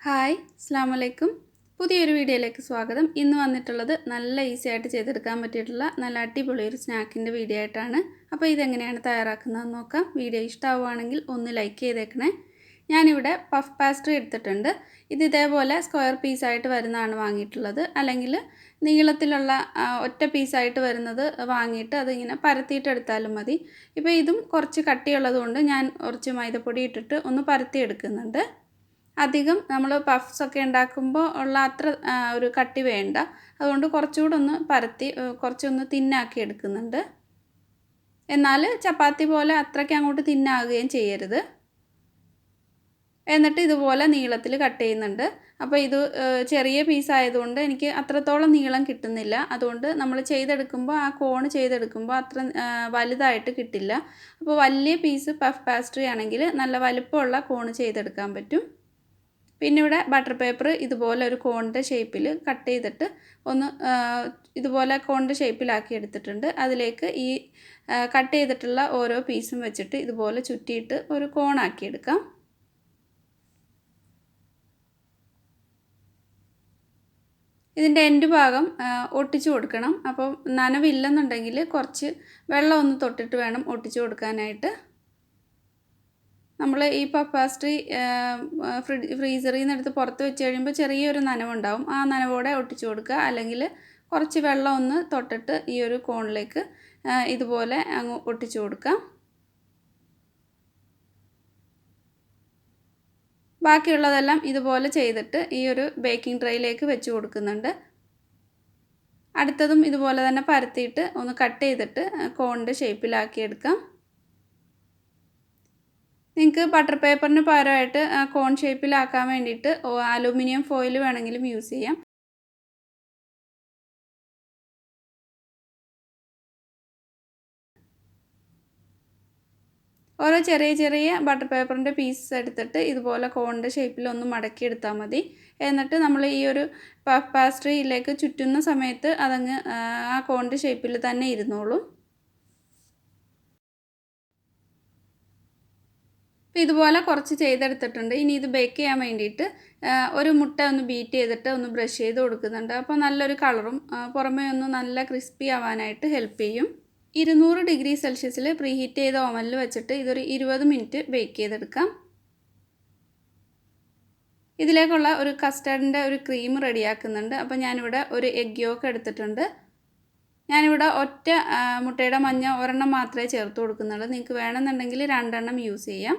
Hi, അസ്സലാമു അലൈക്കും. പുതിയൊരു വീഡിയോയിലേക്ക് സ്വാഗതം. ഇന്ന് വന്നിട്ടുള്ളത് നല്ല ഈസി ആയിട്ട് ചെയ്തെടുക്കാൻ പറ്റിയിട്ടുള്ള നല്ല അടിപൊളി ഒരു സ്നാക്കിൻ്റെ വീഡിയോ ആയിട്ടാണ്. അപ്പോൾ ഇതെങ്ങനെയാണ് തയ്യാറാക്കുന്നതെന്ന് നോക്കാം. വീഡിയോ ഇഷ്ടമാവുകയാണെങ്കിൽ ഒന്ന് ലൈക്ക് ചെയ്തേക്കണേ. ഞാനിവിടെ പഫ് പാസ്ട്രി എടുത്തിട്ടുണ്ട്. ഇത് ഇതേപോലെ സ്ക്വയർ പീസായിട്ട് വരുന്നതാണ് വാങ്ങിയിട്ടുള്ളത്. അല്ലെങ്കിൽ നീളത്തിലുള്ള ഒറ്റ പീസായിട്ട് വരുന്നത് വാങ്ങിയിട്ട് അതിങ്ങനെ പരത്തിയിട്ടെടുത്താലും മതി. ഇപ്പോൾ ഇതും കുറച്ച് കട്ടിയുള്ളതുകൊണ്ട് ഞാൻ കുറച്ച് മൈദപ്പൊടി ഇട്ടിട്ട് ഒന്ന് പരത്തിയെടുക്കുന്നുണ്ട്. അധികം നമ്മൾ പഫ്സൊക്കെ ഉണ്ടാക്കുമ്പോൾ ഉള്ള അത്ര ഒരു കട്ടി വേണ്ട. അതുകൊണ്ട് കുറച്ചുകൂടെ ഒന്ന് പരത്തി കുറച്ചൊന്ന് തിന്നാക്കി എടുക്കുന്നുണ്ട്. എന്നാൽ ചപ്പാത്തി പോലെ അത്രയ്ക്ക് അങ്ങോട്ട് തിന്നാകുകയും ചെയ്യരുത്. എന്നിട്ട് ഇതുപോലെ നീളത്തിൽ കട്ട് ചെയ്യുന്നുണ്ട്. അപ്പോൾ ഇത് ചെറിയ പീസായതുകൊണ്ട് എനിക്ക് അത്രത്തോളം നീളം കിട്ടുന്നില്ല. അതുകൊണ്ട് നമ്മൾ ചെയ്തെടുക്കുമ്പോൾ ആ കോൺ ചെയ്തെടുക്കുമ്പോൾ അത്ര വലുതായിട്ട് കിട്ടില്ല. അപ്പോൾ വലിയ പീസ് പഫ് പാസ്ട്രി ആണെങ്കിൽ നല്ല വലുപ്പമുള്ള കോൺ ചെയ്തെടുക്കാൻ പറ്റും. പിന്നെ ഇവിടെ ബട്ടർ പേപ്പർ ഇതുപോലെ ഒരു കോണിൻ്റെ ഷേപ്പിൽ കട്ട് ചെയ്തിട്ട് ഒന്ന് ഇതുപോലെ കോണിൻ്റെ ഷേപ്പിലാക്കി എടുത്തിട്ടുണ്ട്. അതിലേക്ക് ഈ കട്ട് ചെയ്തിട്ടുള്ള ഓരോ പീസും വെച്ചിട്ട് ഇതുപോലെ ചുറ്റിയിട്ട് ഒരു കോണാക്കി എടുക്കാം. ഇതിൻ്റെ എൻഡ് ഭാഗം ഒട്ടിച്ചു കൊടുക്കണം. അപ്പോൾ നനവില്ലെന്നുണ്ടെങ്കിൽ കുറച്ച് വെള്ളം ഒന്ന് തൊട്ടിട്ട് വേണം ഒട്ടിച്ചു കൊടുക്കാനായിട്ട്. നമ്മൾ ഈ പഫ് പാസ്ട്രി ഫ്രീസറിൽ നിന്ന് എടുത്ത് പുറത്ത് വെച്ച് കഴിയുമ്പോൾ ചെറിയൊരു നനവുണ്ടാവും. ആ നനവോടെ ഒട്ടിച്ചു കൊടുക്കുക. അല്ലെങ്കിൽ കുറച്ച് വെള്ളം ഒന്ന് തൊട്ടിട്ട് ഈ ഒരു കോണിലേക്ക് ഇതുപോലെ അങ്ങ് ഒട്ടിച്ചു കൊടുക്കാം. ബാക്കിയുള്ളതെല്ലാം ഇതുപോലെ ചെയ്തിട്ട് ഈ ഒരു ബേക്കിംഗ് ട്രേയിലേക്ക് വെച്ച് കൊടുക്കുന്നുണ്ട്. അടുത്തതും ഇതുപോലെ തന്നെ പരത്തിയിട്ട് ഒന്ന് കട്ട് ചെയ്തിട്ട് കോണിൻ്റെ ഷേപ്പിലാക്കി എടുക്കാം. നിങ്ങൾക്ക് ബട്ടർ പേപ്പറിന് പകരമായിട്ട് കോൺ ഷേപ്പിലാക്കാൻ വേണ്ടിയിട്ട് അലൂമിനിയം ഫോയിൽ വേണമെങ്കിലും യൂസ് ചെയ്യാം. ഓരോ ചെറിയ ചെറിയ ബട്ടർ പേപ്പറിൻ്റെ പീസസ് എടുത്തിട്ട് ഇതുപോലെ കോണിൻ്റെ ഷേപ്പിൽ ഒന്ന് മടക്കി എടുത്താൽ മതി. എന്നിട്ട് നമ്മൾ ഈ ഒരു പഫ് പാസ്ട്രിയിലേക്ക് ചുറ്റുന്ന സമയത്ത് അതങ്ങ് ആ കോണിൻ്റെ ഷേപ്പിൽ തന്നെ ഇരുന്നോളും. അപ്പോൾ ഇതുപോലെ കുറച്ച് ചെയ്തെടുത്തിട്ടുണ്ട്. ഇനി ഇത് ബേക്ക് ചെയ്യാൻ വേണ്ടിയിട്ട് ഒരു മുട്ട ഒന്ന് ബീറ്റ് ചെയ്തിട്ട് ഒന്ന് ബ്രഷ് ചെയ്ത് കൊടുക്കുന്നുണ്ട്. അപ്പോൾ നല്ലൊരു കളറും പുറമേ ഒന്ന് നല്ല ക്രിസ്പി ആവാനായിട്ട് ഹെൽപ്പ് ചെയ്യും. 200 ഡിഗ്രി സെൽഷ്യസിൽ പ്രീ ഹീറ്റ് ചെയ്ത ഓവനിൽ വെച്ചിട്ട് ഇതൊരു 20 മിനിറ്റ് ബേക്ക് ചെയ്തെടുക്കാം. ഇതിലേക്കുള്ള ഒരു കസ്റ്റർഡിൻ്റെ ഒരു ക്രീം റെഡിയാക്കുന്നുണ്ട്. അപ്പോൾ ഞാനിവിടെ ഒരു എഗ് യോക്ക് എടുത്തിട്ടുണ്ട്. ഞാനിവിടെ ഒറ്റ മുട്ടയുടെ മഞ്ഞ ഒരെണ്ണം മാത്രമേ ചേർത്ത് കൊടുക്കുന്നുള്ളൂ. നിങ്ങൾക്ക് വേണമെന്നുണ്ടെങ്കിൽ 2 എണ്ണം യൂസ് ചെയ്യാം.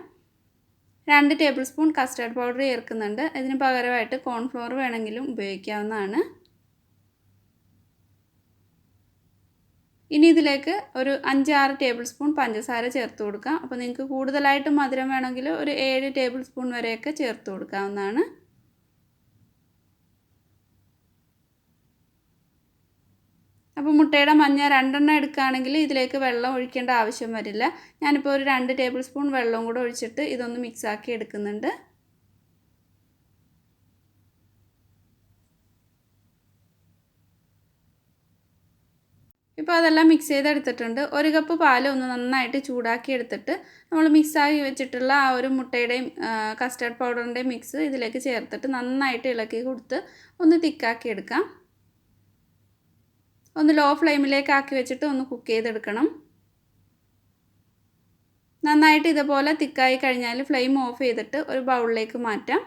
2 ടേബിൾ സ്പൂൺ കസ്റ്റർഡ് പൗഡർ ചേർക്കുന്നുണ്ട്. ഇതിന് പകരമായിട്ട് കോൺഫ്ലോർ വേണമെങ്കിലും ഉപയോഗിക്കാവുന്നതാണ്. ഇനി ഇതിലേക്ക് ഒരു 5-6 ടേബിൾ സ്പൂൺ പഞ്ചസാര ചേർത്ത് കൊടുക്കാം. അപ്പോൾ നിങ്ങൾക്ക് കൂടുതലായിട്ട് മധുരം വേണമെങ്കിൽ ഒരു 7 ടേബിൾ സ്പൂൺ വരെയൊക്കെ ചേർത്ത് കൊടുക്കാവുന്നതാണ്. അപ്പോൾ മുട്ടയുടെ മഞ്ഞ 2 എണ്ണം എടുക്കുകയാണെങ്കിൽ ഇതിലേക്ക് വെള്ളം ഒഴിക്കേണ്ട ആവശ്യം വരില്ല. ഞാനിപ്പോൾ ഒരു 2 ടേബിൾ സ്പൂൺ വെള്ളവും കൂടെ ഒഴിച്ചിട്ട് ഇതൊന്ന് മിക്സാക്കി എടുക്കുന്നുണ്ട്. ഇപ്പോൾ അതെല്ലാം മിക്സ് ചെയ്തെടുത്തിട്ടുണ്ട്. 1 കപ്പ് പാൽ ഒന്ന് നന്നായിട്ട് ചൂടാക്കി എടുത്തിട്ട് നമ്മൾ മിക്സാക്കി വെച്ചിട്ടുള്ള ആ ഒരു മുട്ടയുടെയും കസ്റ്റർഡ് പൗഡറിൻ്റെയും മിക്സ് ഇതിലേക്ക് ചേർത്തിട്ട് നന്നായിട്ട് ഇളക്കി കൊടുത്ത് ഒന്ന് തിക്കാക്കി എടുക്കാം. ഒന്ന് ലോ ഫ്ലെയിമിലേക്ക് ആക്കി വെച്ചിട്ട് ഒന്ന് കുക്ക് ചെയ്തെടുക്കണം. നന്നായിട്ട് ഇതുപോലെ തിക്കായി കഴിഞ്ഞാൽ ഫ്ലെയിം ഓഫ് ചെയ്തിട്ട് ഒരു ബൗളിലേക്ക് മാറ്റാം.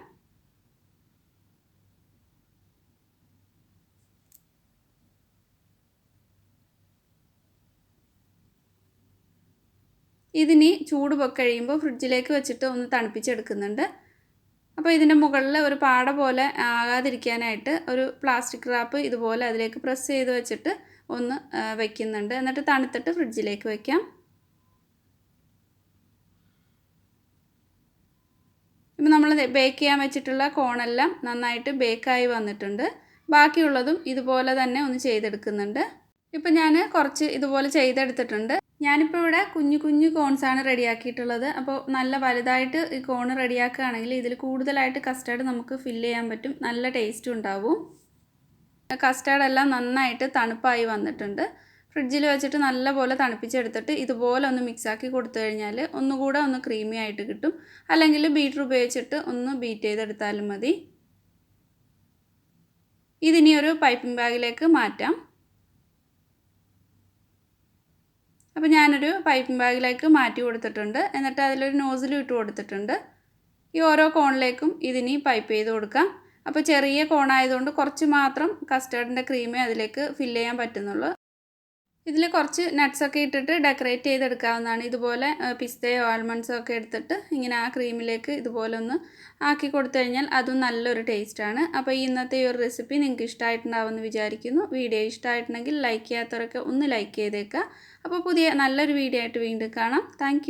ഇതിനി ചൂട് കഴിയുമ്പോൾ ഫ്രിഡ്ജിലേക്ക് വെച്ചിട്ട് ഒന്ന് തണുപ്പിച്ചെടുക്കുന്നുണ്ട്. അപ്പോൾ ഇതിൻ്റെ മുകളിൽ ഒരു പാട പോലെ ആകാതിരിക്കാനായിട്ട് ഒരു പ്ലാസ്റ്റിക് റാപ്പ് ഇതുപോലെ അതിലേക്ക് പ്രസ് ചെയ്ത് വെച്ചിട്ട് ഒന്ന് വയ്ക്കുന്നുണ്ട്. എന്നിട്ട് തണുത്തിട്ട് ഫ്രിഡ്ജിലേക്ക് വയ്ക്കാം. ഇപ്പോൾ നമ്മൾ ബേക്ക് ചെയ്യാൻ വെച്ചിട്ടുള്ള കോണെല്ലാം നന്നായിട്ട് ബേക്കായി വന്നിട്ടുണ്ട്. ബാക്കിയുള്ളതും ഇതുപോലെ തന്നെ ഒന്ന് ചെയ്തെടുക്കുന്നുണ്ട്. ഇപ്പോൾ ഞാൻ കുറച്ച് ഇതുപോലെ ചെയ്തെടുത്തിട്ടുണ്ട്. ഞാനിപ്പോൾ ഇവിടെ കുഞ്ഞു കുഞ്ഞു കോൺസാണ് റെഡിയാക്കിയിട്ടുള്ളത്. അപ്പോൾ നല്ല വലുതായിട്ട് ഈ കോൺ റെഡിയാക്കുകയാണെങ്കിൽ ഇതിൽ കൂടുതലായിട്ട് കസ്റ്റർഡ് നമുക്ക് ഫില്ല് ചെയ്യാൻ പറ്റും. നല്ല ടേസ്റ്റും ഉണ്ടാവും. കസ്റ്റർഡെല്ലാം നന്നായിട്ട് തണുപ്പായി വന്നിട്ടുണ്ട്. ഫ്രിഡ്ജിൽ വെച്ചിട്ട് നല്ലപോലെ തണുപ്പിച്ചെടുത്തിട്ട് ഇതുപോലെ ഒന്ന് മിക്സാക്കി കൊടുത്തു കഴിഞ്ഞാൽ ഒന്നുകൂടെ ഒന്ന് ക്രീമി ആയിട്ട് കിട്ടും. അല്ലെങ്കിൽ ബീറ്റർ ഉപയോഗിച്ചിട്ട് ഒന്ന് ബീറ്റ് ചെയ്തെടുത്താലും മതി. ഇതിനി ഒരു പൈപ്പിംഗ് ബാഗിലേക്ക് മാറ്റാം. അപ്പോൾ ഞാനൊരു പൈപ്പിംഗ് ബാഗിലേക്ക് മാറ്റി കൊടുത്തിട്ടുണ്ട്. എന്നിട്ട് അതിലൊരു നോസിലും ഇട്ട് കൊടുത്തിട്ടുണ്ട്. ഈ ഓരോ കോണിലേക്കും ഇതിനി പൈപ്പ് ചെയ്ത് കൊടുക്കാം. അപ്പോൾ ചെറിയ കോണായതുകൊണ്ട് കുറച്ച് മാത്രം കസ്റ്റർഡിൻ്റെ ക്രീമേ അതിലേക്ക് ഫില്ല് ചെയ്യാൻ പറ്റുന്നുള്ളൂ. ഇതിൽ കുറച്ച് നട്ട്സൊക്കെ ഇട്ടിട്ട് ഡെക്കറേറ്റ് ചെയ്തെടുക്കാവുന്നതാണ്. ഇതുപോലെ പിസ്തയോ ആൽമണ്ട്സോ ഒക്കെ എടുത്തിട്ട് ഇങ്ങനെ ആ ക്രീമിലേക്ക് ഇതുപോലെ ഒന്ന് ആക്കി കൊടുത്തു കഴിഞ്ഞാൽ അതും നല്ലൊരു ടേസ്റ്റാണ്. അപ്പോൾ ഇന്നത്തെ ഈ ഒരു റെസിപ്പി നിങ്ങൾക്ക് ഇഷ്ടമായിട്ടുണ്ടാവുമെന്ന് വിചാരിക്കുന്നു. വീഡിയോ ഇഷ്ടമായിട്ടുണ്ടെങ്കിൽ ലൈക്ക് ചെയ്യാത്തവരൊക്കെ ഒന്ന് ലൈക്ക് ചെയ്തേക്കുക. അപ്പോൾ പുതിയ നല്ലൊരു വീഡിയോ ആയിട്ട് വീണ്ടും കാണാം. താങ്ക്